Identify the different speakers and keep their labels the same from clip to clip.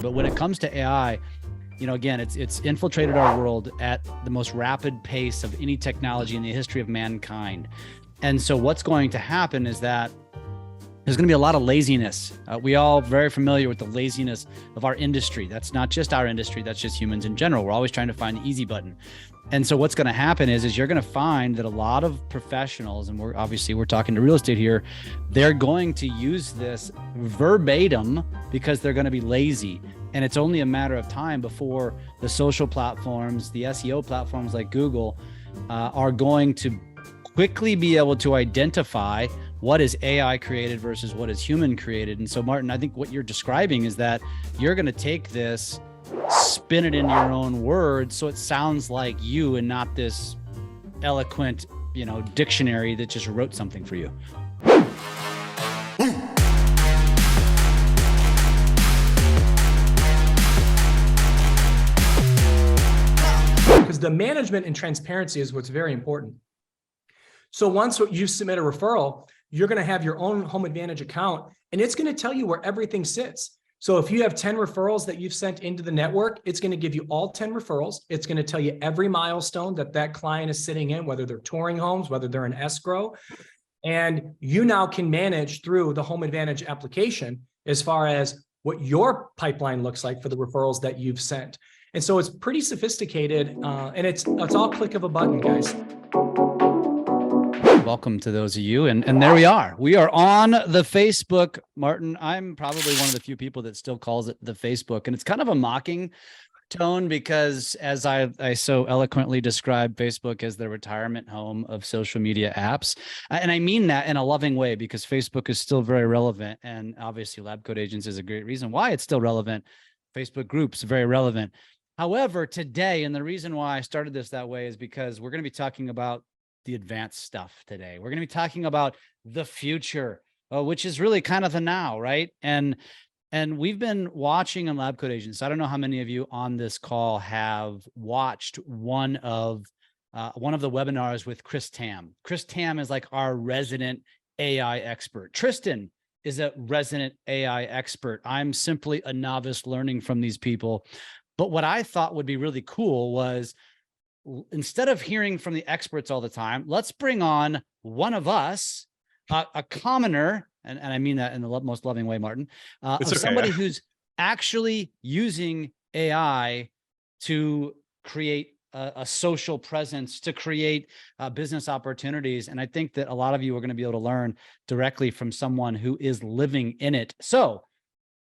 Speaker 1: But when it comes to AI, again, it's infiltrated our world at the most rapid pace of any technology in the history of mankind. And so what's going to happen is that there's going to be a lot of laziness. We all very familiar with the laziness of our industry. That's not just our industry. That's just humans in general. We're always trying to find the easy button. And so what's going to happen is you're going to find that a lot of professionals, and we're talking to real estate here, they're going to use this verbatim because they're going to be lazy. And it's only a matter of time before the social platforms, the SEO platforms like Google, are going to quickly be able to identify what is AI created versus what is human created. And so, Martin, I think what you're describing is that you're going to take this, spin it into your own words, so it sounds like you and not this eloquent, dictionary that just wrote something for you.
Speaker 2: Because the management and transparency is what's very important. So once you submit a referral, you're going to have your own Home Advantage account, and it's going to tell you where everything sits. So if you have 10 referrals that you've sent into the network, it's going to give you all 10 referrals. It's going to tell you every milestone that client is sitting in, whether they're touring homes, whether they're in escrow. And you now can manage through the Home Advantage application as far as what your pipeline looks like for the referrals that you've sent. And so it's pretty sophisticated, and it's all click of a button, guys.
Speaker 1: Welcome to those of you. And there we are. We are on the Facebook. Martin, I'm probably one of the few people that still calls it the Facebook. And it's kind of a mocking tone because, as I so eloquently described Facebook as the retirement home of social media apps. And I mean that in a loving way because Facebook is still very relevant. And obviously LabCoatAgents is a great reason why it's still relevant. Facebook groups, very relevant. However, today, and the reason why I started this that way is because we're going to be talking about the advanced stuff today. We're going to be talking about the future, which is really kind of the now, right? And we've been watching on LabCoatAgents. I don't know how many of you on this call have watched one of the webinars with Chris Tam. Chris Tam is like our resident AI expert. Tristan is a resident AI expert. I'm simply a novice learning from these people. But what I thought would be really cool was, instead of hearing from the experts all the time, let's bring on one of us, a commoner, and I mean that in the most loving way, Martin, somebody who's actually using AI to create a social presence, to create business opportunities. And I think that a lot of you are going to be able to learn directly from someone who is living in it. So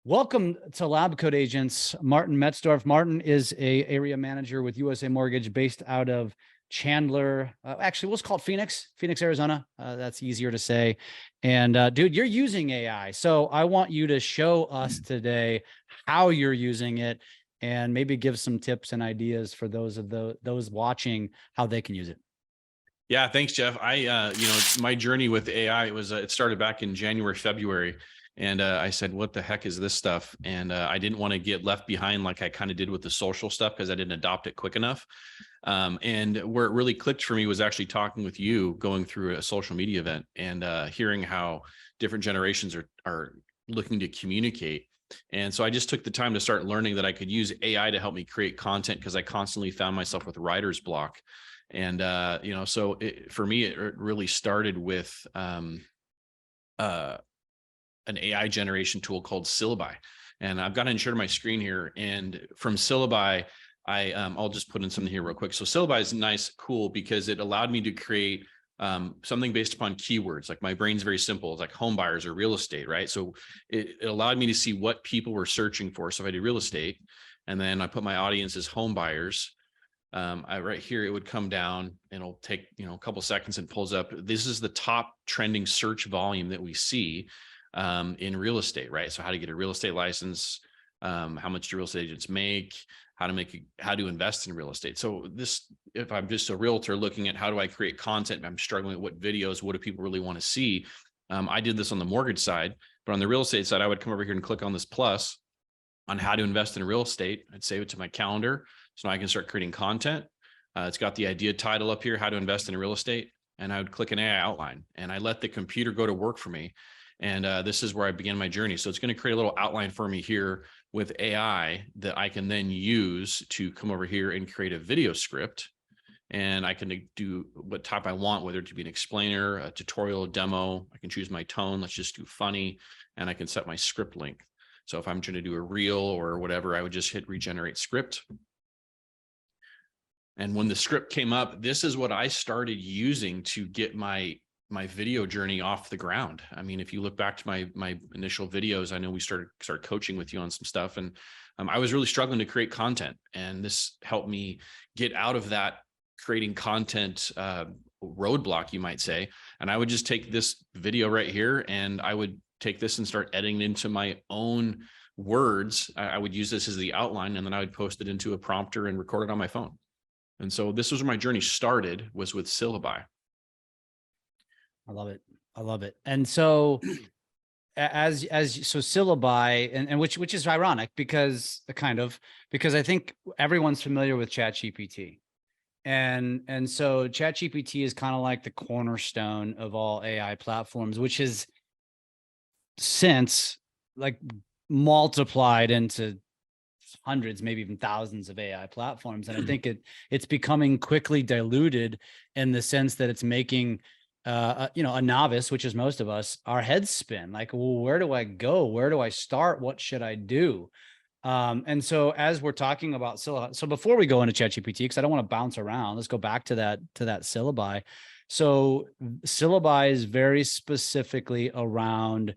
Speaker 1: welcome to LabCoatAgents, Martin Metzdorf. Martin is an area manager with USA Mortgage based out of Chandler. Actually, what's called Phoenix, Arizona. That's easier to say. And dude, you're using AI. So I want you to show us today how you're using it and maybe give some tips and ideas for those watching, how they can use it.
Speaker 3: Yeah, thanks, Jeff. My journey with AI, it started back in January, February. And I said, what the heck is this stuff? And I didn't want to get left behind like I kind of did with the social stuff because I didn't adopt it quick enough. And where it really clicked for me was actually talking with you, going through a social media event and hearing how different generations are looking to communicate. And so I just took the time to start learning that I could use AI to help me create content because I constantly found myself with writer's block. And, for me, it really started with an AI generation tool called Syllaby. And I've got it shared on my screen here. And from Syllaby, I'll just put in something here real quick. So Syllaby is nice, cool, because it allowed me to create something based upon keywords. Like my brain's very simple. It's like home buyers or real estate, right? So it allowed me to see what people were searching for. So if I did real estate, and then I put my audience as home buyers, right here, it would come down and it'll take, a couple seconds and pulls up. This is the top trending search volume that we see in real estate, right? So how to get a real estate license, how much do real estate agents make, how to invest in real estate. So if I'm just a realtor looking at how do I create content, I'm struggling with what videos, what do people really want to see? I did this on the mortgage side, but on the real estate side, I would come over here and click on this plus on how to invest in real estate. I'd save it to my calendar. So now I can start creating content. It's got the idea title up here, how to invest in real estate. And I would click an AI outline and I let the computer go to work for me. And this is where I began my journey. So it's going to create a little outline for me here with AI that I can then use to come over here and create a video script. And I can do what type I want, whether it to be an explainer, a tutorial, a demo. I can choose my tone. Let's just do funny. And I can set my script length. So if I'm trying to do a reel or whatever, I would just hit regenerate script. And when the script came up, this is what I started using to get my video journey off the ground. I mean, if you look back to my initial videos, I know we started coaching with you on some stuff, and I was really struggling to create content, and this helped me get out of that creating content roadblock, you might say. And I would just take this video right here, and I would take this and start editing into my own words. I would use this as the outline, and then I would post it into a prompter and record it on my phone. And so this was where my journey started, was with Syllaby.
Speaker 1: I love it. I love it. And so so Syllaby, and which is ironic because I think everyone's familiar with ChatGPT. And so ChatGPT is kind of like the cornerstone of all AI platforms, which is since like multiplied into hundreds, maybe even thousands of AI platforms. And I think it's becoming quickly diluted in the sense that it's making a novice, which is most of us, our heads spin. Like, well, where do I go? Where do I start? What should I do? And so as we're talking about Syllabi, so before we go into ChatGPT, because I don't want to bounce around, let's go back to that Syllabi. So Syllabi is very specifically around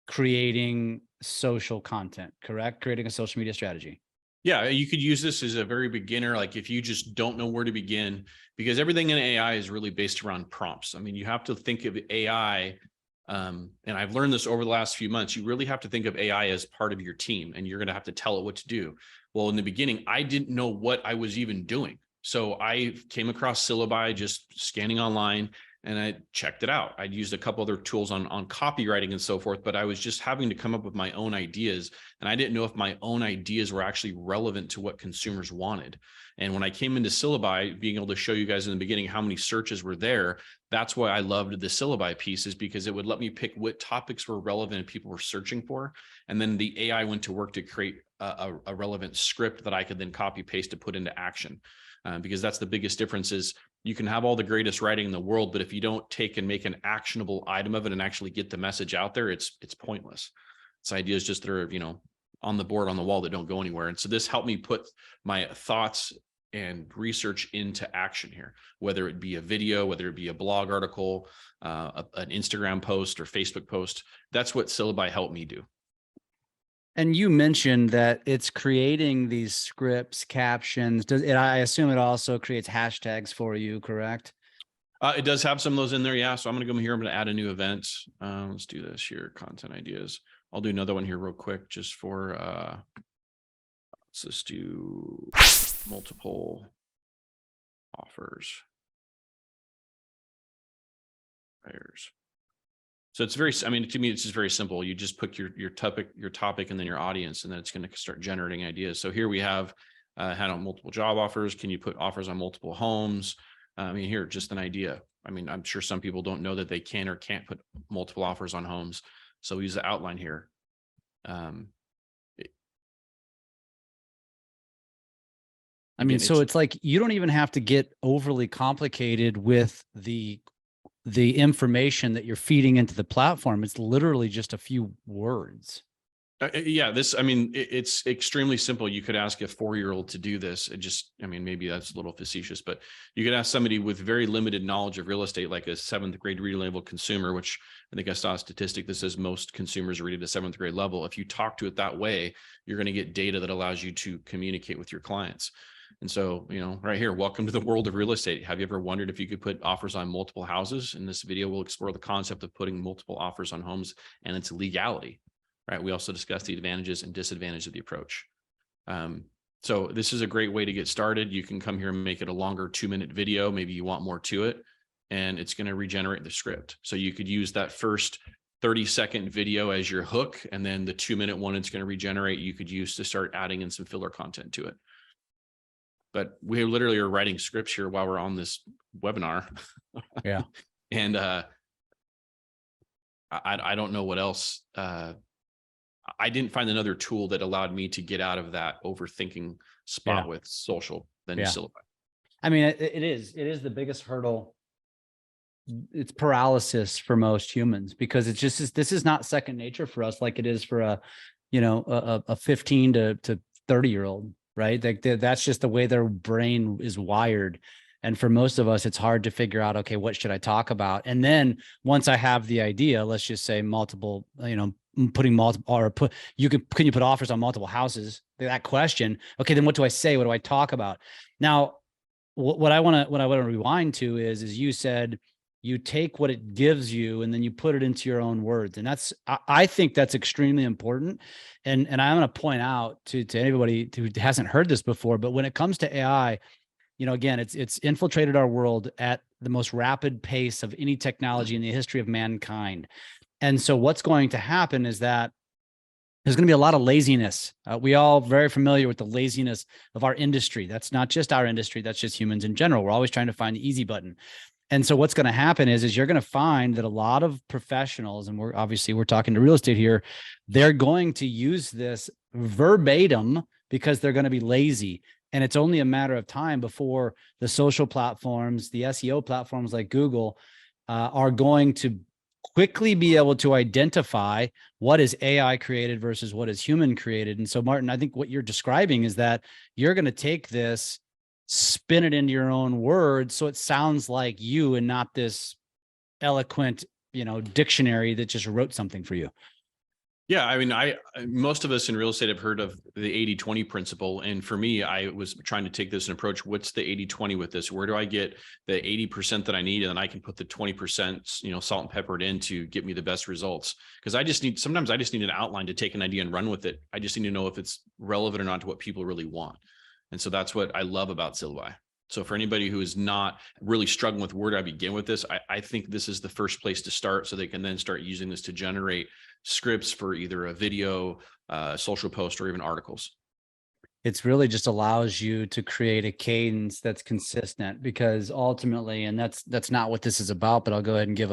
Speaker 1: creating social content, correct? Creating a social media strategy.
Speaker 3: Yeah, you could use this as a very beginner, like if you just don't know where to begin, because everything in AI is really based around prompts. I mean, you have to think of AI, and I've learned this over the last few months, you really have to think of AI as part of your team, and you're going to have to tell it what to do. Well, in the beginning, I didn't know what I was even doing. So I came across Syllabi just scanning online, and I checked it out. I'd used a couple other tools on copywriting and so forth, but I was just having to come up with my own ideas. And I didn't know if my own ideas were actually relevant to what consumers wanted. And when I came into Syllabi, being able to show you guys in the beginning how many searches were there, that's why I loved the Syllabi pieces, because it would let me pick what topics were relevant and people were searching for. And then the AI went to work to create a relevant script that I could then copy paste to put into action. Because that's the biggest difference is you can have all the greatest writing in the world, but if you don't take and make an actionable item of it and actually get the message out there, it's pointless. It's ideas just that are, on the board, on the wall that don't go anywhere. And so this helped me put my thoughts and research into action here, whether it be a video, whether it be a blog article, an Instagram post or Facebook post. That's what Syllabi helped me do.
Speaker 1: And you mentioned that it's creating these scripts, captions. I assume it also creates hashtags for you, correct?
Speaker 3: It does have some of those in there. Yeah. So I'm going to go here. I'm going to add a new event. Let's do this here. Content ideas. I'll do another one here real quick just for, let's just do multiple offers. Buyers. So it's very, to me, it's just very simple. You just put your topic and then your audience, and then it's going to start generating ideas. So here we have had on multiple job offers. Can you put offers on multiple homes? Here, just an idea. I'm sure some people don't know that they can or can't put multiple offers on homes. So we use the outline here.
Speaker 1: So it's like, you don't even have to get overly complicated with the information that you're feeding into the platform. It's literally just a few words.
Speaker 3: Yeah, it's extremely simple. You could ask a 4-year-old to do this. It just, maybe that's a little facetious, but you could ask somebody with very limited knowledge of real estate, like a 7th grade reading level consumer, which I think I saw a statistic that says most consumers read at a 7th grade level. If you talk to it that way, you're going to get data that allows you to communicate with your clients. And so, right here, welcome to the world of real estate. Have you ever wondered if you could put offers on multiple houses? In this video, we'll explore the concept of putting multiple offers on homes and its legality, right? We also discuss the advantages and disadvantages of the approach. So this is a great way to get started. You can come here and make it a longer 2-minute video. Maybe you want more to it, and it's going to regenerate the script. So you could use that first 30-second video as your hook, and then the 2-minute one it's going to regenerate, you could use to start adding in some filler content to it. But we literally are writing scripts here while we're on this webinar.
Speaker 1: Yeah.
Speaker 3: And I don't know what else. I didn't find another tool that allowed me to get out of that overthinking spot with social than Syllaby.
Speaker 1: I mean, it is the biggest hurdle. It's paralysis for most humans because it's just, this is not second nature for us like it is for a, you know, a 15 to 30-year-old, right? Like that's just the way their brain is wired. And for most of us, it's hard to figure out, okay, what should I talk about? And then once I have the idea, let's just say multiple, you know, putting multiple, or can you put offers on multiple houses? That question. Okay, then what do I say? What do I talk about? Now, what I want to rewind to is you said you take what it gives you and then you put it into your own words. And that's, I think that's extremely important. And I'm going to point out to anybody who hasn't heard this before, but when it comes to AI, you know, again, it's infiltrated our world at the most rapid pace of any technology in the history of mankind. And so what's going to happen is that there's going to be a lot of laziness. We all very familiar with the laziness of our industry. That's not just our industry. That's just humans in general. We're always trying to find the easy button. And so what's going to happen is you're going to find that a lot of professionals, and we're talking to real estate here, they're going to use this verbatim because they're going to be lazy. And it's only a matter of time before the social platforms, the SEO platforms like Google, are going to quickly be able to identify what is AI created versus what is human created. And so, Martin, I think what you're describing is that you're going to take this, spin it into your own words, so it sounds like you and not this eloquent, you know, dictionary that just wrote something for you.
Speaker 3: Yeah, I mean, most of us in real estate have heard of the 80-20 principle. And for me, I was trying to take this and approach, what's the 80-20 with this? Where do I get the 80% that I need? And then I can put the 20%, you know, salt and pepper in to get me the best results. Because sometimes I just need an outline to take an idea and run with it. I just need to know if it's relevant or not to what people really want. And so that's what I love about Syllaby. So for anybody who is not really struggling with where do I begin with this, I think this is the first place to start, so they can then start using this to generate scripts for either a video, social post, or even articles.
Speaker 1: It's really just allows you to create a cadence that's consistent, because ultimately, and that's not what this is about, but I'll go ahead and give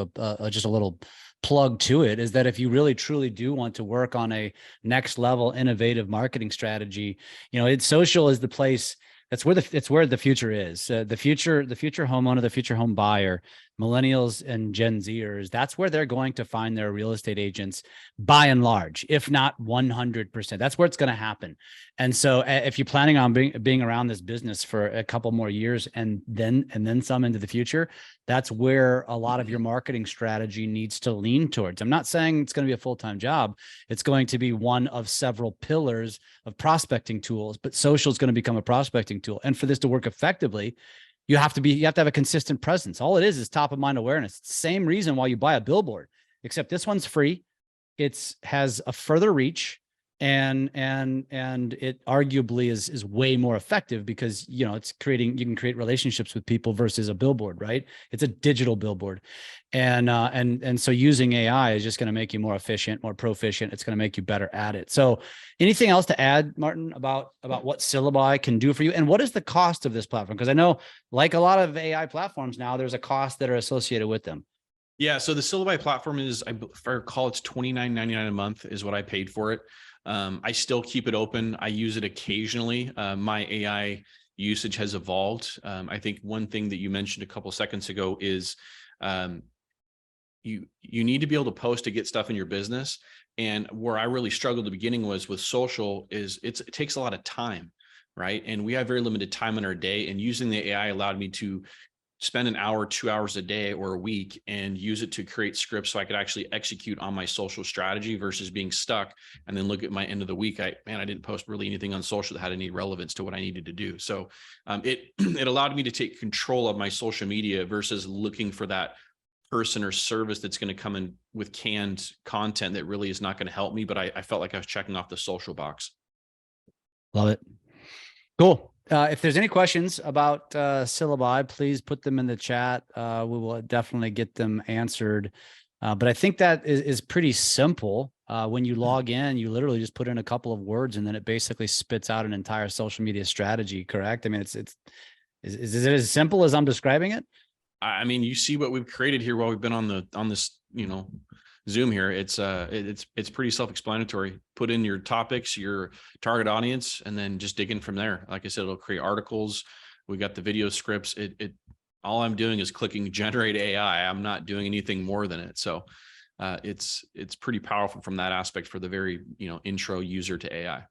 Speaker 1: just a little plug to it, is that if you really truly do want to work on a next level innovative marketing strategy, you know, social is the place. It's where the future is. The future homeowner, the future home buyer, millennials and Gen Zers, that's where they're going to find their real estate agents by and large, if not 100%. That's where it's going to happen. And so if you're planning on being around this business for a couple more years and then some into the future, that's where a lot of your marketing strategy needs to lean towards. I'm not saying it's going to be a full-time job. It's going to be one of several pillars of prospecting tools, but social is going to become a prospecting tool. And for this to work effectively, you have to have a consistent presence. All it is top of mind awareness. It's the same reason why you buy a billboard, except this one's free. It has a further reach, and it arguably is way more effective because, you know, you can create relationships with people versus a billboard, right? It's a digital billboard. And so using AI is just going to make you more efficient, more proficient. It's going to make you better at it. So anything else to add, Martin, about what Syllaby can do for you? And what is the cost of this platform? Because I know, like a lot of AI platforms now, there's a cost that are associated with them.
Speaker 3: Yeah. So the Syllaby platform is, if I recall, it's $29.99 a month is what I paid for it. I still keep it open. I use it occasionally. My AI usage has evolved. I think one thing that you mentioned a couple of seconds ago is you need to be able to post to get stuff in your business. And where I really struggled at the beginning was with social is it takes a lot of time, right? And we have very limited time in our day, and using the AI allowed me to spend an hour, 2 hours a day or a week and use it to create scripts so I could actually execute on my social strategy versus being stuck and then look at my end of the week. I didn't post really anything on social that had any relevance to what I needed to do. So it allowed me to take control of my social media versus looking for that person or service that's going to come in with canned content that really is not going to help me. But I felt like I was checking off the social box.
Speaker 1: Love it. Cool. If there's any questions about Syllaby, please put them in the chat. We will definitely get them answered. But I think that is pretty simple. When you log in, you literally just put in a couple of words and then it basically spits out an entire social media strategy, correct? I mean, is it as simple as I'm describing it?
Speaker 3: I mean, you see what we've created here while we've been on this, you know, Zoom here, it's pretty self-explanatory. Put in your topics, your target audience, and then just dig in from there. Like I said, it'll create articles. We got the video scripts. All I'm doing is clicking generate AI. I'm not doing anything more than it. So it's pretty powerful from that aspect for the very, intro user to AI.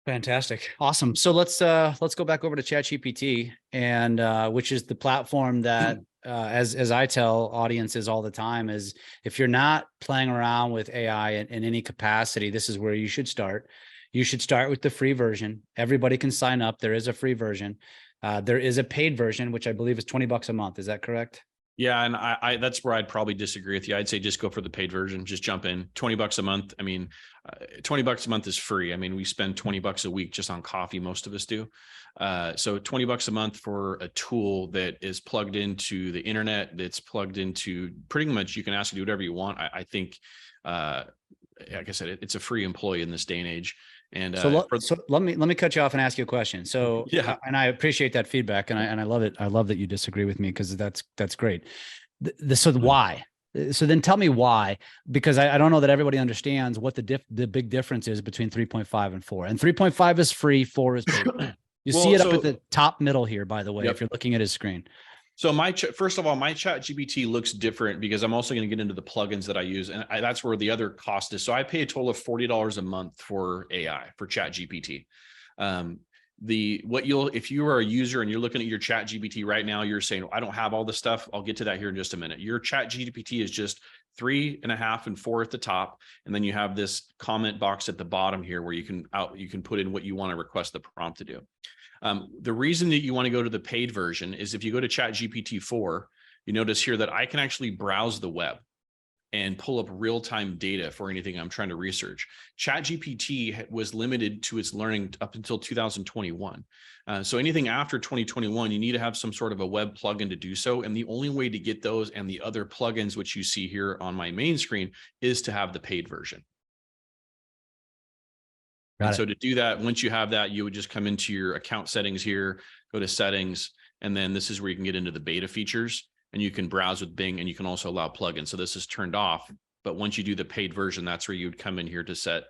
Speaker 1: Fantastic. Awesome. So let's go back over to ChatGPT, and which is the platform that as I tell audiences all the time, is if you're not playing around with AI in any capacity, this is where you should start. You should start with the free version. Everybody can sign up. There is a free version. There is a paid version, which I believe is $20 a month. Is that correct?
Speaker 3: Yeah. And I that's where I'd probably disagree with you. I'd say just go for the paid version, just jump in. $20 a month. I mean, $20 a month is free. I mean, we spend $20 a week just on coffee. Most of us do. So $20 a month for a tool that is plugged into the internet, that's plugged into pretty much, you can ask to do whatever you want. I think, like I said, it's a free employee in this day and age. And
Speaker 1: so let me cut you off and ask you a question. So
Speaker 3: yeah,
Speaker 1: and I appreciate that feedback, and I love it. I love that you disagree with me, because that's great. So why? So then tell me why, because I don't know that everybody understands what the big difference is between 3.5 and 4. And 3.5 is free, 4 is paid. You see it up at the top middle here, by the way, if you're looking at his screen.
Speaker 3: So first of all, my ChatGPT looks different because I'm also going to get into the plugins that I use, and that's where the other cost is. So I pay a total of $40 a month for AI, for ChatGPT. If you are a user and you're looking at your ChatGPT right now, you're saying, I don't have all this stuff. I'll get to that here in just a minute. Your ChatGPT is just 3.5 and 4 at the top, and then you have this comment box at the bottom here where you can put in what you want to request the prompt to do. The reason that you want to go to the paid version is if you go to ChatGPT 4, you notice here that I can actually browse the web and pull up real-time data for anything I'm trying to research. ChatGPT was limited to its learning up until 2021. So anything after 2021, you need to have some sort of a web plugin to do so. And the only way to get those and the other plugins, which you see here on my main screen, is to have the paid version. And so to do that, once you have that, you would just come into your account settings here, go to settings, and then this is where you can get into the beta features, and you can browse with Bing, and you can also allow plugins. So this is turned off, but once you do the paid version, that's where you would come in here to set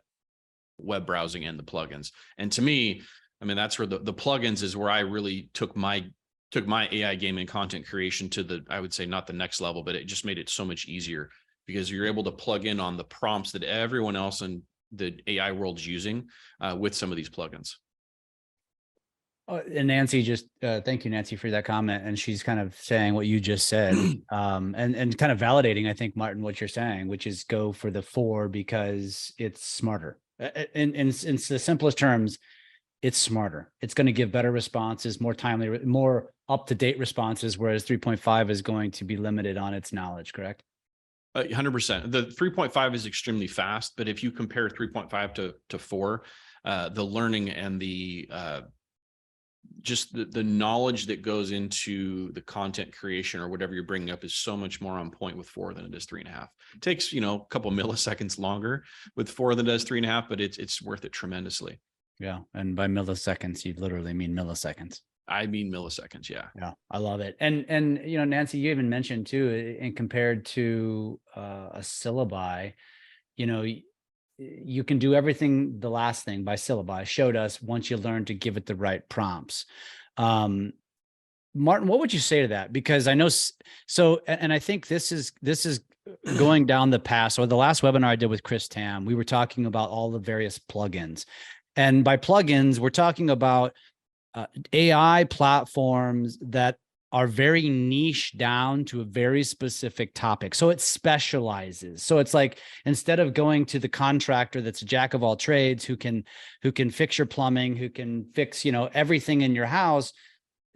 Speaker 3: web browsing and the plugins. And to me, I mean, that's where the plugins is where I really took my AI game and content creation to I would say not the next level, but it just made it so much easier because you're able to plug in on the prompts that everyone else in the AI world's using with some of these plugins.
Speaker 1: And Nancy thank you, Nancy, for that comment. And she's kind of saying what you just said, and kind of validating, I think, Martin, what you're saying, which is go for the 4 because it's smarter. In the simplest terms, it's smarter. It's going to give better responses, more timely, more up-to-date responses, whereas 3.5 is going to be limited on its knowledge, correct?
Speaker 3: 100%. The 3.5 is extremely fast, but if you compare 3.5 to 4, the learning and the just the knowledge that goes into the content creation or whatever you're bringing up is so much more on point with 4 than it is 3.5. It takes, a couple milliseconds longer with 4 than it does 3.5, but it's worth it tremendously.
Speaker 1: Yeah. And by milliseconds, you literally mean milliseconds.
Speaker 3: I mean milliseconds. Yeah.
Speaker 1: Yeah. I love it. And Nancy, you even mentioned too, and compared to a Syllaby, you can do everything. The last thing by Syllaby showed us once you learn to give it the right prompts. Martin, what would you say to that? Because I know, and I think this is going down the path. So the last webinar I did with Chris Tam, we were talking about all the various plugins, and by plugins, we're talking about AI platforms that are very niche down to a very specific topic. So it specializes. So it's like, instead of going to the contractor that's a jack of all trades, who can fix your plumbing, who can fix, everything in your house,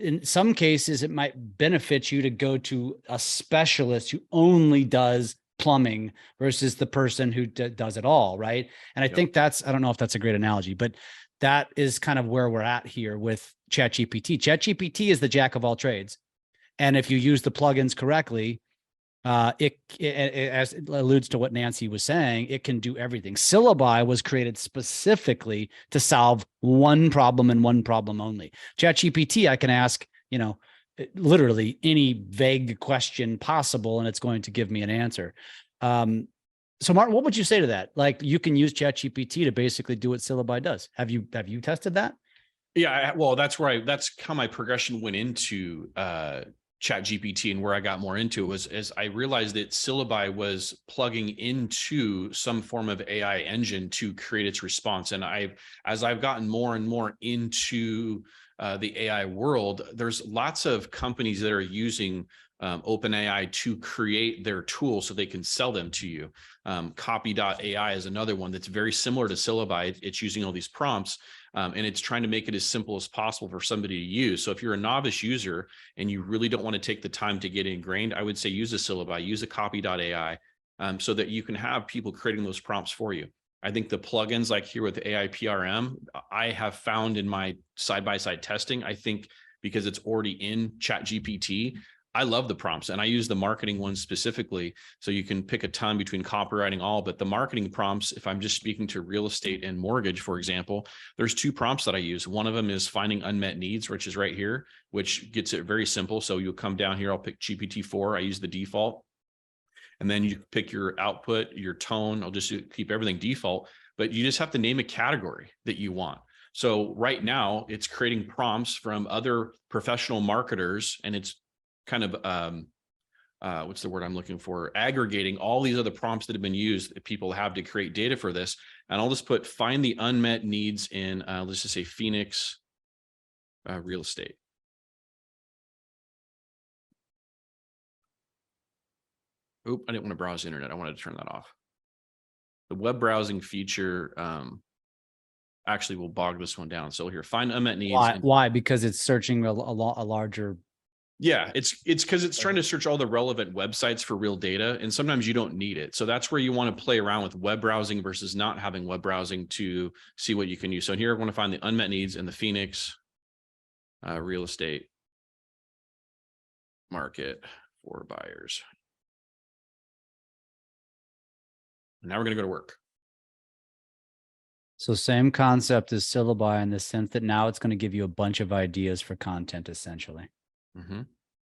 Speaker 1: in some cases, it might benefit you to go to a specialist who only does plumbing versus the person who does it all, right? And I think I don't know if that's a great analogy, but that is kind of where we're at here with ChatGPT. ChatGPT is the jack of all trades. And if you use the plugins correctly, it as it alludes to what Nancy was saying, it can do everything. Syllaby was created specifically to solve one problem and one problem only. ChatGPT, I can ask, literally any vague question possible, and it's going to give me an answer. So Martin, what would you say to that? Like, you can use ChatGPT to basically do what Syllabi does. Have you tested that?
Speaker 3: Yeah, well, that's how my progression went into ChatGPT, and where I got more into it was as I realized that Syllabi was plugging into some form of AI engine to create its response. And as I've gotten more and more into the AI world, there's lots of companies that are using OpenAI to create their tools so they can sell them to you. Copy.ai is another one that's very similar to Syllabi. It's using all these prompts, and it's trying to make it as simple as possible for somebody to use. So if you're a novice user and you really don't want to take the time to get ingrained, I would say use a Syllabi, use a Copy.ai, so that you can have people creating those prompts for you. I think the plugins like here with AIPRM, I have found in my side-by-side testing, I think because it's already in ChatGPT, I love the prompts, and I use the marketing ones specifically. So you can pick a ton between copywriting all, but the marketing prompts, if I'm just speaking to real estate and mortgage, for example, there's 2 prompts that I use. One of them is finding unmet needs, which is right here, which gets it very simple. So you'll come down here, I'll pick GPT-4. I use the default, and then you pick your output, your tone. I'll just keep everything default, but you just have to name a category that you want. So right now it's creating prompts from other professional marketers, and it's kind of what's the word I'm looking for? Aggregating all these other prompts that have been used that people have to create data for this. And I'll just put find the unmet needs in let's just say Phoenix real estate. Oop, I didn't want to browse the internet. I wanted to turn that off. The web browsing feature actually will bog this one down. So here, find unmet needs.
Speaker 1: Why? Because it's searching a larger.
Speaker 3: Yeah, it's because it's trying to search all the relevant websites for real data, and sometimes you don't need it. So that's where you want to play around with web browsing versus not having web browsing to see what you can use. So here I want to find the unmet needs in the Phoenix real estate market for buyers. Now we're going to go to work.
Speaker 1: So same concept as Syllabi in the sense that now it's going to give you a bunch of ideas for content, essentially.
Speaker 3: Mm-hmm.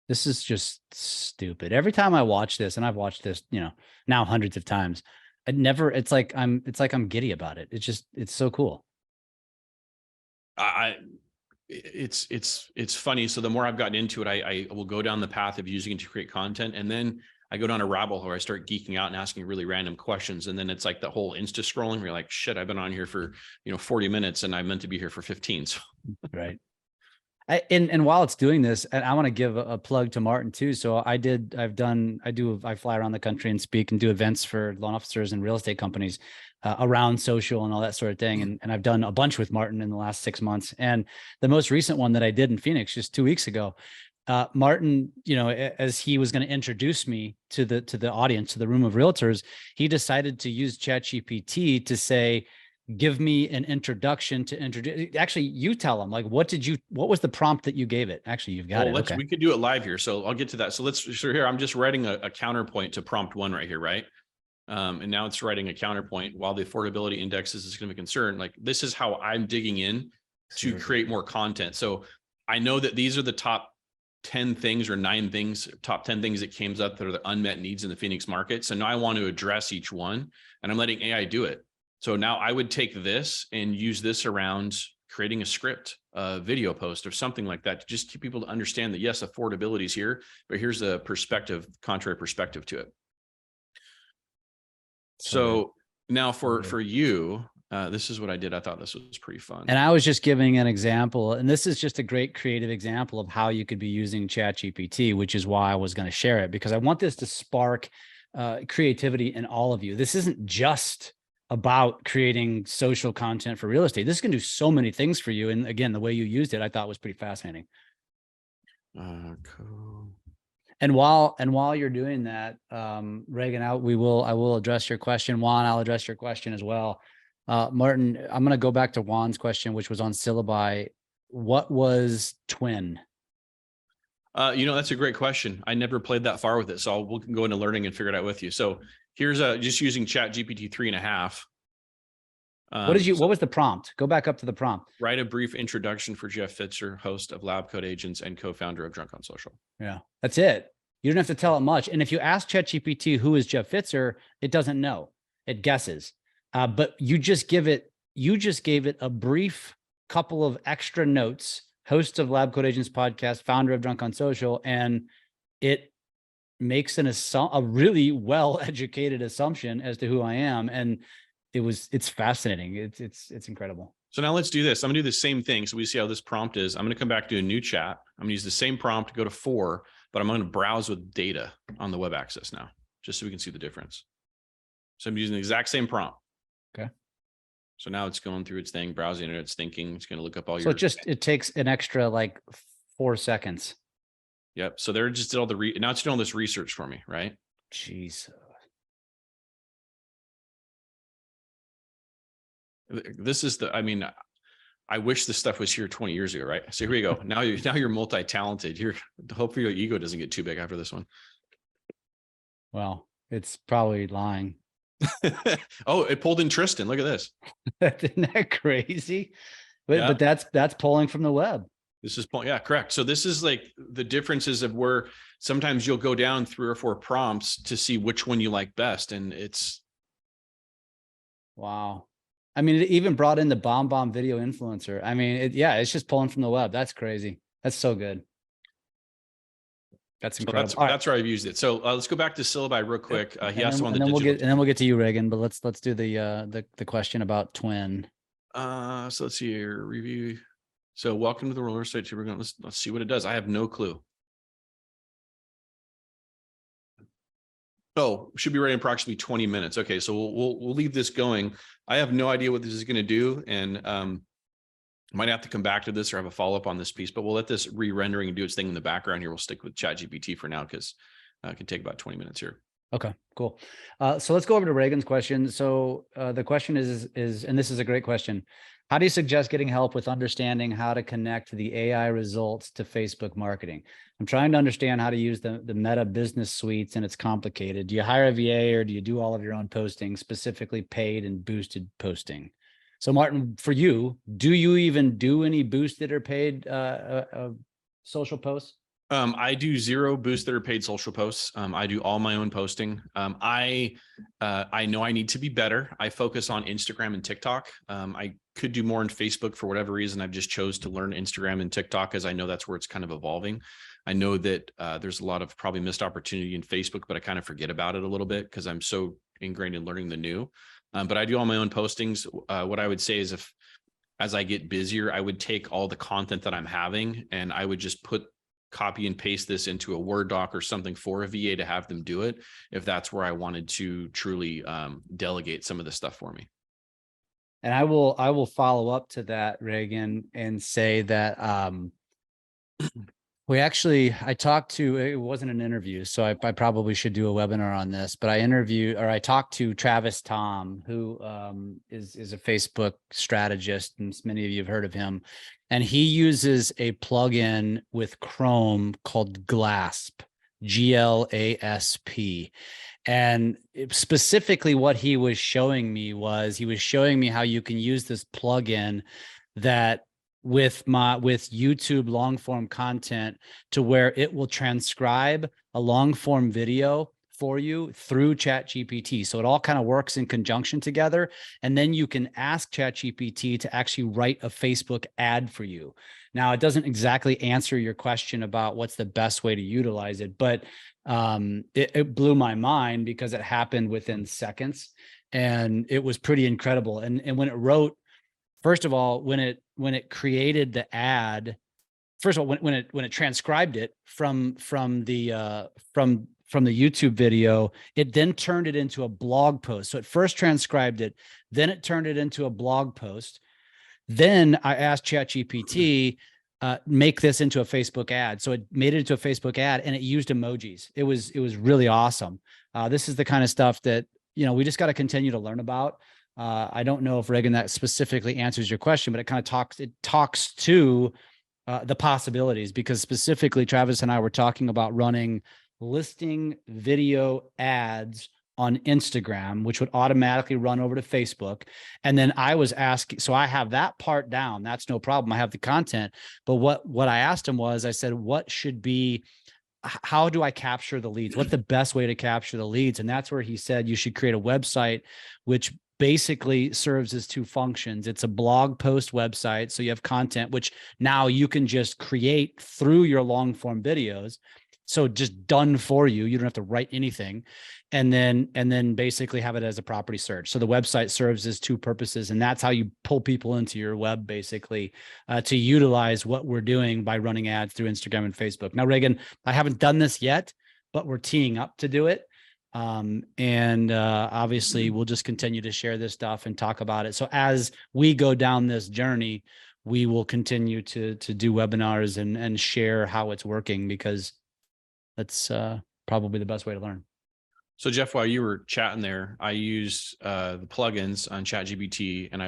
Speaker 1: This is just stupid. Every time I watch this, and I've watched this, now hundreds of times, it's like I'm giddy about it. It's so cool.
Speaker 3: It's funny. So the more I've gotten into it, I will go down the path of using it to create content, and then I go down a rabbit hole where I start geeking out and asking really random questions. And then it's like the whole Insta scrolling where you're like, shit, I've been on here for 40 minutes and I meant to be here for 15. So.
Speaker 1: Right. And while it's doing this, and I want to give a plug to Martin too. So I fly around the country and speak and do events for loan officers and real estate companies around social and all that sort of thing. And I've done a bunch with Martin in the last 6 months. And the most recent one that I did in Phoenix just 2 weeks ago, Martin, as he was going to introduce me to the audience, to the room of realtors, he decided to use ChatGPT to say, give me an introduction to introduce. Actually, you tell him, like, what was the prompt that you gave it? Actually, you've got it. Okay.
Speaker 3: We could do it live here. So I'll get to that. So here, I'm just writing a counterpoint to prompt 1 right here, right? And now it's writing a counterpoint. While the affordability index is going to be a concern, like this is how I'm digging in to create more content. So I know that these are the top 10 things or 9 things, top 10 things that came up that are the unmet needs in the Phoenix market. So now I want to address each one, and I'm letting AI do it. So now I would take this and use this around creating a script, a video post or something like that to just keep people to understand that, yes, affordability is here, but here's a contrary perspective to it. So now for you, this is what I did. I thought this was pretty fun.
Speaker 1: And I was just giving an example, and this is just a great creative example of how you could be using ChatGPT, which is why I was going to share it, because I want this to spark creativity in all of you. This isn't just about creating social content for real estate. This can do so many things for you. And again, the way you used it, I thought was pretty fascinating.
Speaker 3: Cool.
Speaker 1: And while you're doing that, Reagan, I will address your question. Juan, I'll address your question as well. Martin, I'm going to go back to Juan's question, which was on Syllabi. What was Twin?
Speaker 3: That's a great question. I never played that far with it. So we can go into learning and figure it out with you. So here's just using ChatGPT 3.5. What was the prompt? Go back up to the prompt. Write a brief introduction for Jeff Pfitzer, host of LabCoatAgents and co-founder of Drunk on Social.
Speaker 1: Yeah, that's it. You don't have to tell it much. And if you ask ChatGPT, who is Jeff Pfitzer, it doesn't know. It guesses. But you just gave it a brief couple of extra notes, host of LabCoatAgents podcast, founder of Drunk on Social, and it makes a really well-educated assumption as to who I am. And it's fascinating. It's incredible.
Speaker 3: So now let's do this. I'm gonna do the same thing. So we see how this prompt is. I'm gonna come back to a new chat. I'm gonna use the same prompt, go to 4, but I'm gonna browse with data on the web access now, just so we can see the difference. So I'm using the exact same prompt.
Speaker 1: Okay.
Speaker 3: So now it's going through its thing, browsing it, it's thinking, it's gonna look up all
Speaker 1: So
Speaker 3: your.
Speaker 1: it takes an extra like 4 seconds.
Speaker 3: Yep. So they're just did all now it's doing all this research for me, right?
Speaker 1: Jeez.
Speaker 3: This is I mean, I wish this stuff was here 20 years ago, right? So here we go. Now you're multi-talented. Hopefully your ego doesn't get too big after this one.
Speaker 1: Well, it's probably lying.
Speaker 3: Oh, it pulled in Tristan. Look at this.
Speaker 1: Isn't that crazy?
Speaker 3: Yeah.
Speaker 1: But that's pulling from the web.
Speaker 3: This is yeah, correct. So this is like the differences of where sometimes you'll go down 3 or 4 prompts to see which one you like best. And it's.
Speaker 1: Wow. I mean, it even brought in the bomb video influencer. I mean, it's just pulling from the web. That's crazy. That's so good. That's incredible.
Speaker 3: So that's where I've used it. So let's go back to Syllaby real quick. He asked on the
Speaker 1: and then we'll get to you, Reagan. But let's do the question about Twin.
Speaker 3: So let's see here. Review. So welcome to the roller stage. We're going. Let's see what it does. I have no clue. Oh, should be ready in approximately 20 minutes. Okay, so we'll leave this going. I have no idea what this is going to do, and might have to come back to this or have a follow-up on this piece, but we'll let this re-rendering and do its thing in the background here. We'll stick with ChatGPT for now because it can take about 20 minutes here.
Speaker 1: Okay, cool. So let's go over to Reagan's question. So the question is, and this is a great question. How do you suggest getting help with understanding how to connect the AI results to Facebook marketing? I'm trying to understand how to use the Meta business suites, and it's complicated. Do you hire a VA or do you do all of your own posting, specifically paid and boosted posting? So Martin, for you, do you even do any boosted or paid social posts?
Speaker 3: I do 0 boosted or paid social posts. I do all my own posting. I know I need to be better. I focus on Instagram and TikTok. I could do more on Facebook for whatever reason. I've just chose to learn Instagram and TikTok as I know that's where it's kind of evolving. I know that there's a lot of probably missed opportunity in Facebook, but I kind of forget about it a little bit because I'm so ingrained in learning the new. But I do all my own postings. What I would say is as I get busier, I would take all the content that I'm having and I would just copy and paste this into a Word doc or something for a VA to have them do it. If that's where I wanted to truly delegate some of the stuff for me.
Speaker 1: And I will follow up to that, Reagan, and say that I talked to, it wasn't an interview, so I probably should do a webinar on this, but I talked to Travis Tom, who is a Facebook strategist, and many of you have heard of him. And he uses a plugin with Chrome called GLASP, GLASP. And specifically what he was showing me how you can use this plugin that with YouTube long form content to where it will transcribe a long form video for you through ChatGPT. So it all kind of works in conjunction together. And then you can ask ChatGPT to actually write a Facebook ad for you. Now, it doesn't exactly answer your question about what's the best way to utilize it, but it blew my mind because it happened within seconds and it was pretty incredible. And when it wrote, first of all, when it created the ad, first of all, when it transcribed it from the YouTube video, it then turned it into a blog post. So it first transcribed it, then it turned it into a blog post. Then I asked ChatGPT, make this into a Facebook ad. So it made it into a Facebook ad and it used emojis. It was really awesome. This is the kind of stuff that, we just got to continue to learn about. I don't know if Reagan that specifically answers your question, but it talks to the possibilities, because specifically Travis and I were talking about running listing video ads on Instagram, which would automatically run over to Facebook. And then I was asking, so I have that part down. That's no problem. I have the content. But what I asked him was, I said, what should be how do I capture the leads? What's the best way to capture the leads? And that's where he said you should create a website, which basically serves as two functions. It's a blog post website. So you have content, which now you can just create through your long form videos. So just done for you. You don't have to write anything. And then basically have it as a property search. So the website serves as two purposes. And that's how you pull people into your web, basically, to utilize what we're doing by running ads through Instagram and Facebook. Now, Reagan, I haven't done this yet, but we're teeing up to do it. Obviously we'll just continue to share this stuff and talk about it. So as we go down this journey, we will continue to do webinars and share how it's working, because that's probably the best way to learn.
Speaker 3: So Jeff, while you were chatting there, I used the plugins on ChatGPT, and I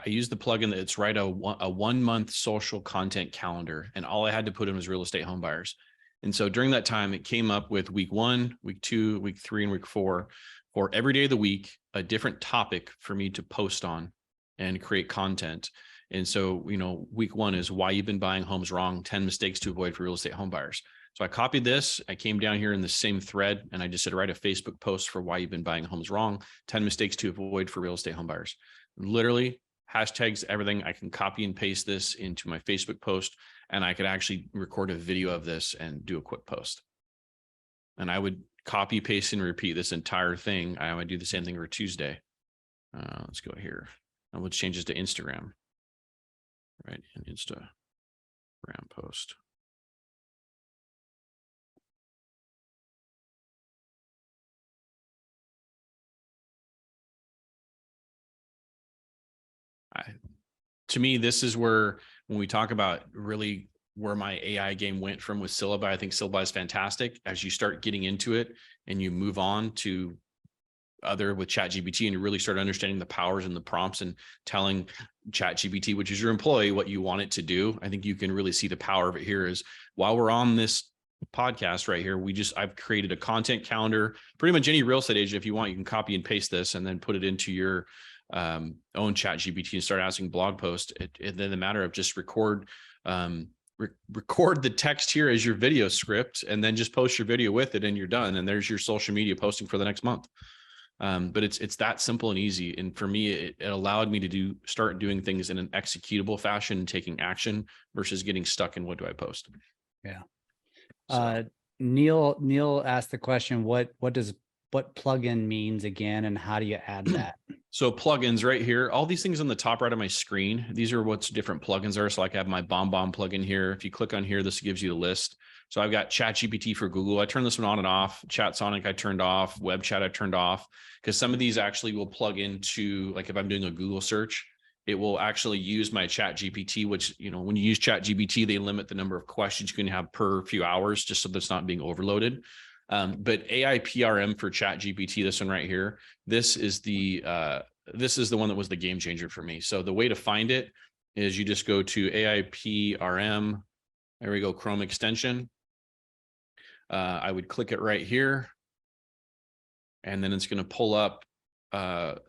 Speaker 3: used the plugin that's write a 1 month social content calendar, and all I had to put in was real estate home buyers. And so during that time, it came up with week 1, week 2, week 3, and week 4 for every day of the week, a different topic for me to post on and create content. And so, week 1 is why you've been buying homes wrong, 10 mistakes to avoid for real estate home buyers. So I copied this, I came down here in the same thread, and I just said, write a Facebook post for why you've been buying homes wrong, 10 mistakes to avoid for real estate home buyers. Literally hashtags, everything. I can copy and paste this into my Facebook post, and I could actually record a video of this and do a quick post. And I would copy, paste, and repeat this entire thing. I would do the same thing for Tuesday. Let's go here. And we'll change this to Instagram. Right, an Instagram post. To me, this is where, when we talk about really where my AI game went from with Syllaby, I think Syllaby is fantastic. As you start getting into it and you move on to other with ChatGPT, and you really start understanding the powers and the prompts and telling ChatGPT, which is your employee, what you want it to do, I think you can really see the power of it here. Is while we're on this podcast right here, I've created a content calendar. Pretty much any real estate agent, if you want, you can copy and paste this and then put it into your own ChatGPT and start asking blog posts. And then the matter of just record the text here as your video script, and then just post your video with it, and you're done. And there's your social media posting for the next month. But it's that simple and easy. And for me, it allowed me to start doing things in an executable fashion, taking action versus getting stuck in what do I post.
Speaker 1: Yeah.
Speaker 3: So,
Speaker 1: Neil asked the question, what plugin means again, and how do you add that?
Speaker 3: So plugins right here, all these things on the top right of my screen, these are what's different plugins are. So like I have my BombBomb plugin here. If you click on here, this gives you the list. So I've got ChatGPT for Google. I turned this one on and off. ChatSonic I turned off. Web Chat I turned off, because some of these actually will plug into, like if I'm doing a Google search, it will actually use my ChatGPT, which, when you use ChatGPT, they limit the number of questions you can have per few hours, just so that's not being overloaded. But AIPRM for ChatGPT, this one right here, this is the one that was the game changer for me. So the way to find it is you just go to AIPRM. There we go, Chrome extension. I would click it right here, and then it's going to pull up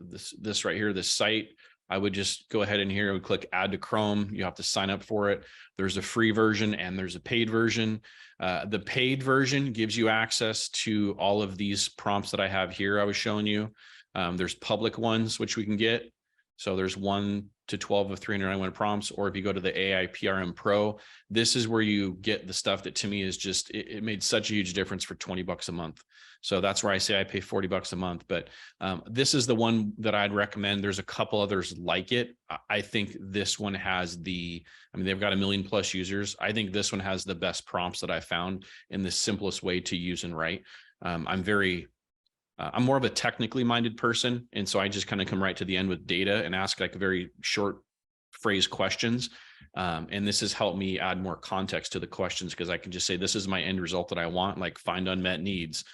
Speaker 3: this right here, this site. I would just go ahead and here, I would click add to Chrome. You have to sign up for it. There's a free version and there's a paid version. The paid version gives you access to all of these prompts that I have here I was showing you. There's public ones, which we can get. So there's 1 to 12 of 391 prompts, or if you go to the AIPRM Pro, this is where you get the stuff that to me is just, it made such a huge difference for $20 a month. So that's where I say I pay $40 a month, but this is the one that I'd recommend. There's a couple others like it. I think this one has they've got 1 million+ users. I think this one has the best prompts that I found in the simplest way to use and write. I'm more of a technically minded person. And so I just kind of come right to the end with data and ask like very short phrase questions. And this has helped me add more context to the questions, because I can just say, this is my end result that I want, like find unmet needs,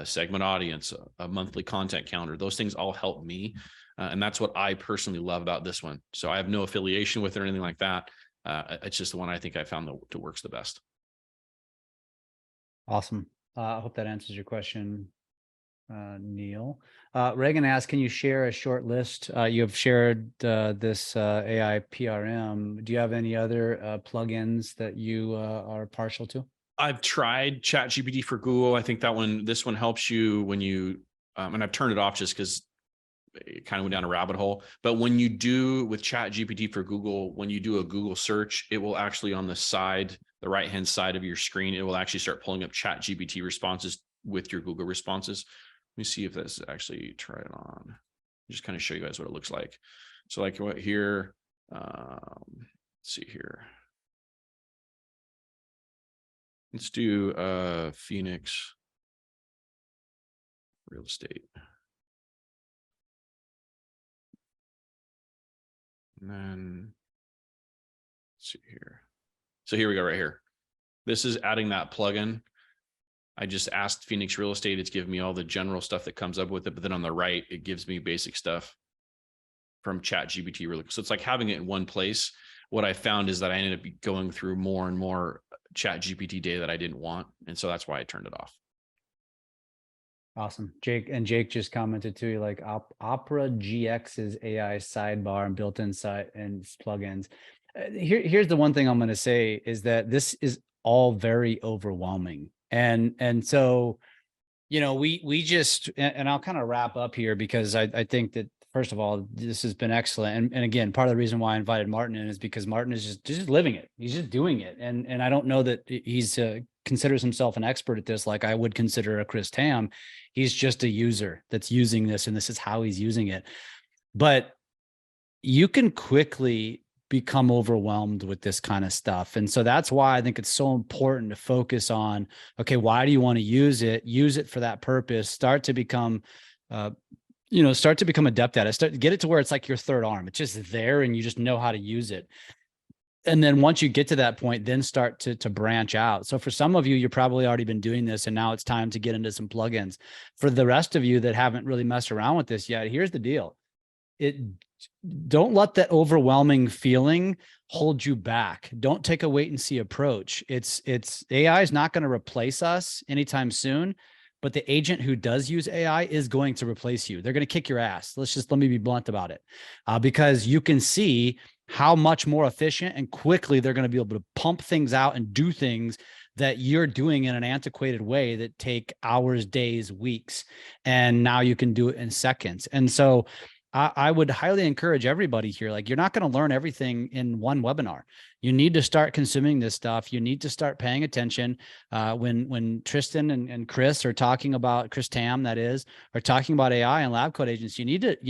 Speaker 3: segment audience, a monthly content calendar. Those things all help me. And that's what I personally love about this one. So I have no affiliation with it or anything like that. It's just the one I think I found that works the best.
Speaker 1: Awesome. I hope that answers your question, Neil. Reagan asked, can you share a short list? You have shared this AIPRM. Do you have any other plugins that you are partial to?
Speaker 3: I've tried ChatGPT for Google. I think this one helps you when you, and I've turned it off just because it kind of went down a rabbit hole. But when you do with ChatGPT for Google, when you do a Google search, it will actually on the side, the right-hand side of your screen, it will actually start pulling up ChatGPT responses with your Google responses. Let me see if that's actually try it on. Just kind of show you guys what it looks like. So like what here, let's see here. Let's do Phoenix real estate. And then let's see here. So here we go right here. This is adding that plugin. I just asked Phoenix Real Estate. It's giving me all the general stuff that comes up with it. But then on the right, it gives me basic stuff from ChatGPT. Really. So it's like having it in one place. What I found is that I ended up going through more and more ChatGPT data that I didn't want. And so that's why I turned it off.
Speaker 1: Awesome. Jake just commented too, like Opera GX's AI sidebar and built-in and plugins. Here's the one thing I'm going to say is that this is all very overwhelming. And so, you know, we just, and I'll kind of wrap up here because I think that first of all, this has been excellent. And again, part of the reason why I invited Martin in is because Martin is just living it. He's just doing it. And I don't know that he's considers himself an expert at this, like I would consider a Chris Tam. He's just a user that's using this, and this is how he's using it. But you can quickly become overwhelmed with this kind of stuff. And so that's why I think it's so important to focus on, okay, why do you want to use it? Use it for that purpose. Start to become adept at it. Get it to where it's like your third arm. It's just there and you just know how to use it. And then once you get to that point, then start to branch out. So for some of you, you've probably already been doing this and now it's time to get into some plugins. For the rest of you that haven't really messed around with this yet, here's the deal. Don't let that overwhelming feeling hold you back. Don't take a wait and see approach. AI is not going to replace us anytime soon, but the agent who does use AI is going to replace you. They're going to kick your ass. Let me be blunt about it, because you can see how much more efficient and quickly they're going to be able to pump things out and do things that you're doing in an antiquated way that take hours, days, weeks, and now you can do it in seconds. And so I would highly encourage everybody here, like you're not going to learn everything in one webinar. You need to start consuming this stuff. You need to start paying attention. When Tristan and Chris are talking about, Chris Tam, that is, are talking about AI and LabCoatAgents, you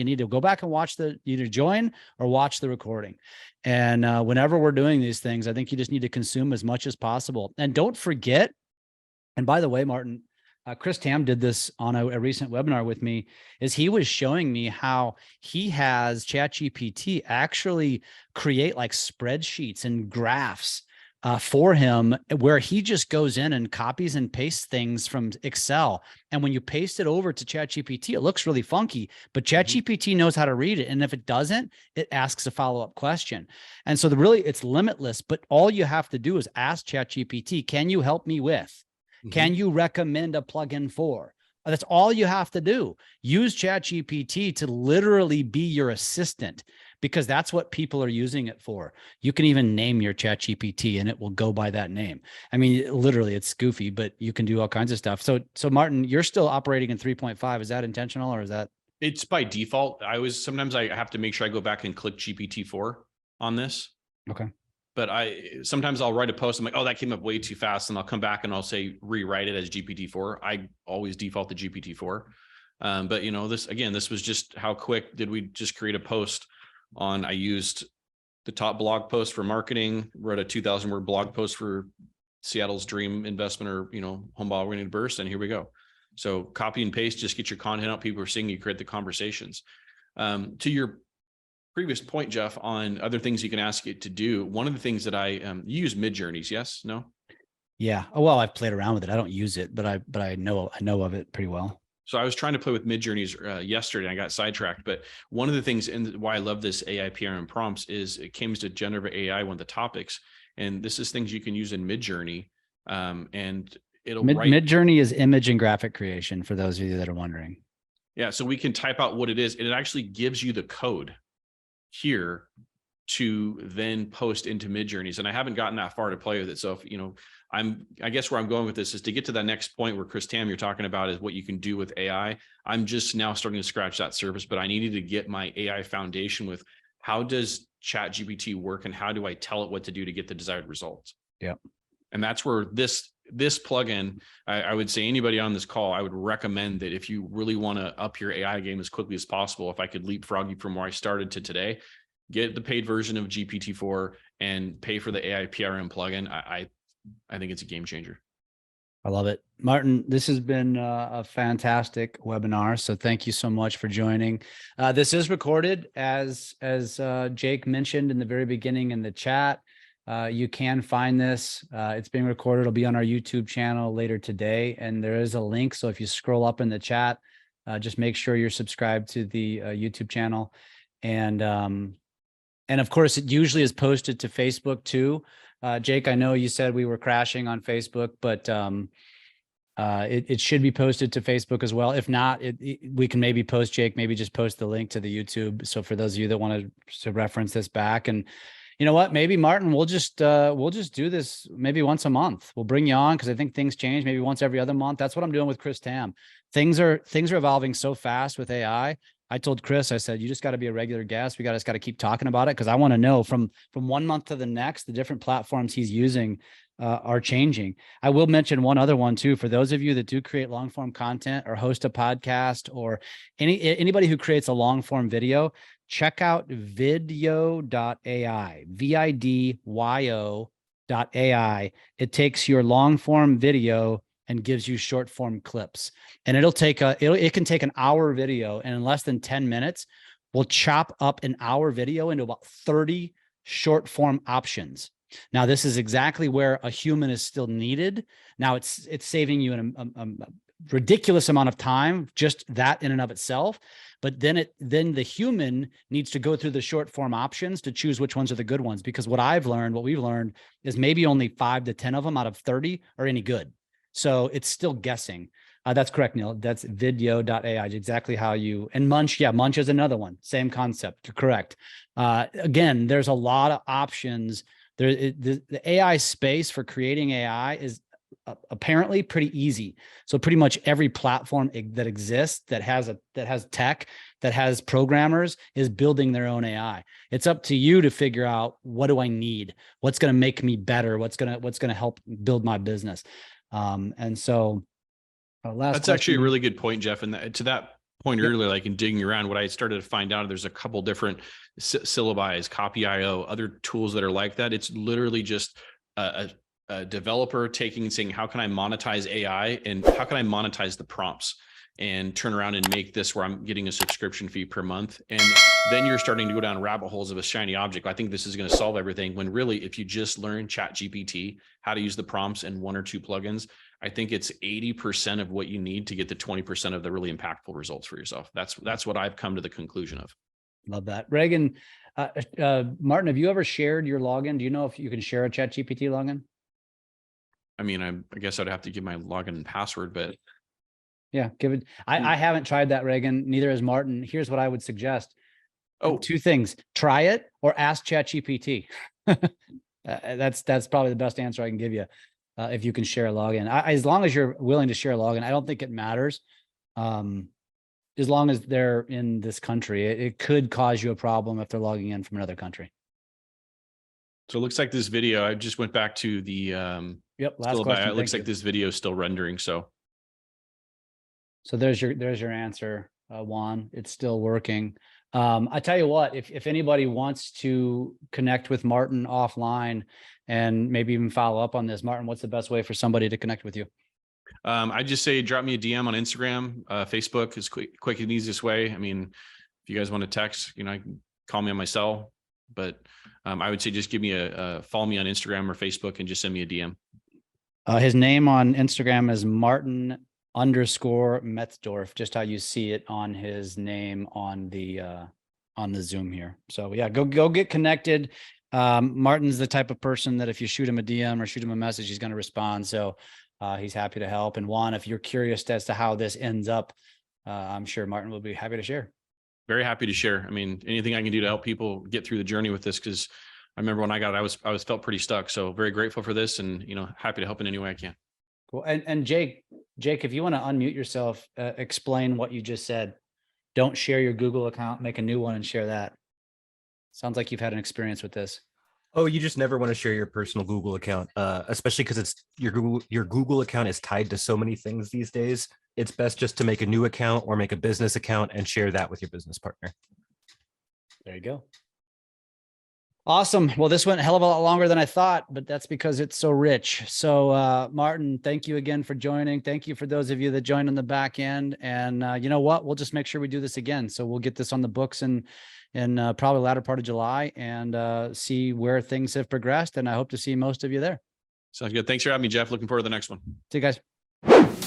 Speaker 1: need to go back and watch either join or watch the recording. And whenever we're doing these things, I think you just need to consume as much as possible. And don't forget, and by the way, Martin, Chris Tam did this on a recent webinar with me, is he was showing me how he has ChatGPT actually create like spreadsheets and graphs for him, where he just goes in and copies and pastes things from Excel. And when you paste it over to ChatGPT, it looks really funky, but ChatGPT knows how to read it. And if it doesn't, it asks a follow-up question. And so it's limitless, but all you have to do is ask ChatGPT, can you help me with? Can you recommend a plugin for? That's all you have to do. Use ChatGPT to literally be your assistant, because that's what people are using it for. You can even name your ChatGPT and it will go by that name. I mean, literally it's goofy, but you can do all kinds of stuff. So Martin, you're still operating in 3.5. Is that intentional or is that?
Speaker 3: It's by default. Sometimes I have to make sure I go back and click GPT-4 on this. Okay. But sometimes I'll write a post. I'm like, oh, that came up way too fast. And I'll come back and I'll say, rewrite it as GPT-4. I always default to GPT-4. But this was just how quick did we just create a post on, I used the top blog post for marketing, wrote a 2,000 word blog post for Seattle's dream investment or, home buyer winning burst. And here we go. So copy and paste, just get your content out. People are seeing you, create the conversations. To your previous point, Jeff, on other things you can ask it to do. One of the things that you use Midjourneys, yes, no?
Speaker 1: Yeah. Oh, well, I've played around with it. I don't use it, but I know of it pretty well.
Speaker 3: So I was trying to play with Midjourneys yesterday and I got sidetracked. But one of the things and why I love this AIPRM prompts is it came to generative AI, one of the topics, and this is things you can use in Midjourney. And it'll write.
Speaker 1: Midjourney is image and graphic creation for those of you that are wondering.
Speaker 3: Yeah. So we can type out what it is, and it actually gives you the code here to then post into Midjourneys. And I haven't gotten that far to play with it. So if, I guess where I'm going with this is to get to that next point where Chris Tam, you're talking about is what you can do with AI. I'm just now starting to scratch that surface, but I needed to get my AI foundation with how does ChatGPT work and how do I tell it what to do to get the desired results?
Speaker 1: Yep.
Speaker 3: And that's where this plugin, I would say anybody on this call, I would recommend that if you really want to up your AI game as quickly as possible, if I could leapfrog you from where I started to today, get the paid version of GPT-4 and pay for the AIPRM plugin. I think it's a game changer.
Speaker 1: I love it. Martin, this has been a fantastic webinar. So thank you so much for joining. This is recorded as Jake mentioned in the very beginning in the chat. You can find this. It's being recorded. It'll be on our YouTube channel later today. And there is a link. So if you scroll up in the chat, just make sure you're subscribed to the YouTube channel. And of course, it usually is posted to Facebook too. Jake, I know you said we were crashing on Facebook, but it should be posted to Facebook as well. If not, we can maybe post, Jake, maybe just post the link to the YouTube. So for those of you that want to reference this back, and you know what, maybe Martin, we'll just do this maybe once a month. We'll bring you on because I think things change maybe once every other month. That's what I'm doing with Chris Tam. Things are evolving so fast with AI. I told Chris, I said, you just got to be a regular guest. We just got to keep talking about it because I want to know from 1 month to the next, the different platforms he's using are changing. I will mention one other one too. For those of you that do create long form content or host a podcast or anybody who creates a long form video, check out Vidyo.ai, Vidyo.ai. It takes your long form video and gives you short form clips. And it can take an hour video, and in less than 10 minutes, we'll chop up an hour video into about 30 short form options. Now, this is exactly where a human is still needed. Now it's saving you a ridiculous amount of time, just that in and of itself. But then the human needs to go through the short form options to choose which ones are the good ones. Because what we've learned is maybe only 5 to 10 of them out of 30 are any good. So it's still guessing. That's correct, Neil. That's Vidyo.ai, exactly how you, and Munch. Yeah, Munch is another one. Same concept. You're correct. Again, there's a lot of options. The AI space for creating AI is apparently pretty easy. So pretty much every platform that exists that has tech, that has programmers, is building their own AI. It's up to you to figure out, what do I need? What's going to make me better? What's going to help build my business? And so that's
Speaker 3: actually a really good point, Jeff. And to that point earlier, like in digging around, what I started to find out, there's a couple different Syllaby, Copy.io, other tools that are like that. It's literally just a developer taking and saying, how can I monetize AI and how can I monetize the prompts and turn around and make this where I'm getting a subscription fee per month. And then you're starting to go down rabbit holes of a shiny object. I think this is going to solve everything, when really, if you just learn ChatGPT, how to use the prompts and 1 or 2 plugins, I think it's 80% of what you need to get the 20% of the really impactful results for yourself. That's what I've come to the conclusion of.
Speaker 1: Love that. Reagan, Martin, have you ever shared your login? Do you know if you can share a ChatGPT login?
Speaker 3: I mean, I guess I'd have to give my login and password, but
Speaker 1: yeah, give it. I haven't tried that, Reagan. Neither has Martin. Here's what I would suggest. 2 things: try it or ask ChatGPT. That's probably the best answer I can give you. If you can share a login, as long as you're willing to share a login, I don't think it matters. As long as they're in this country, it could cause you a problem if they're logging in from another country.
Speaker 3: So it looks like this video, I just went back to the
Speaker 1: last question.
Speaker 3: It looks like this video is still rendering. So
Speaker 1: there's your answer, Juan. It's still working. I tell you what, if anybody wants to connect with Martin offline and maybe even follow up on this, Martin, what's the best way for somebody to connect with you?
Speaker 3: I just say drop me a DM on Instagram. Facebook is quick and easiest way. I mean, if you guys want to text, you can call me on my cell, but I would say just give me follow me on Instagram or Facebook and just send me a DM.
Speaker 1: His name on Instagram is Martin_Metzdorf, just how you see it on his name on the Zoom here. So yeah, go get connected. Martin's the type of person that if you shoot him a DM or shoot him a message, he's going to respond. So he's happy to help. And Juan, if you're curious as to how this ends up, I'm sure Martin will be happy to share.
Speaker 3: Very happy to share. I mean, anything I can do to help people get through the journey with this, because I remember when I got it, I was felt pretty stuck. So very grateful for this, and happy to help in any way I can.
Speaker 1: Cool. And Jake, if you want to unmute yourself, explain what you just said. Don't share your Google account, make a new one and share that. Sounds like you've had an experience with this.
Speaker 4: Oh, you just never want to share your personal Google account, especially because it's your Google account is tied to so many things these days. It's best just to make a new account or make a business account and share that with your business partner.
Speaker 1: There you go. Awesome. Well, this went a hell of a lot longer than I thought, but that's because it's so rich. So Martin, thank you again for joining. Thank you for those of you that joined on the back end. And you know what? We'll just make sure we do this again. So we'll get this on the books in probably latter part of July and see where things have progressed. And I hope to see most of you there.
Speaker 3: Sounds good. Thanks for having me, Jeff. Looking forward to the next one.
Speaker 1: See you guys.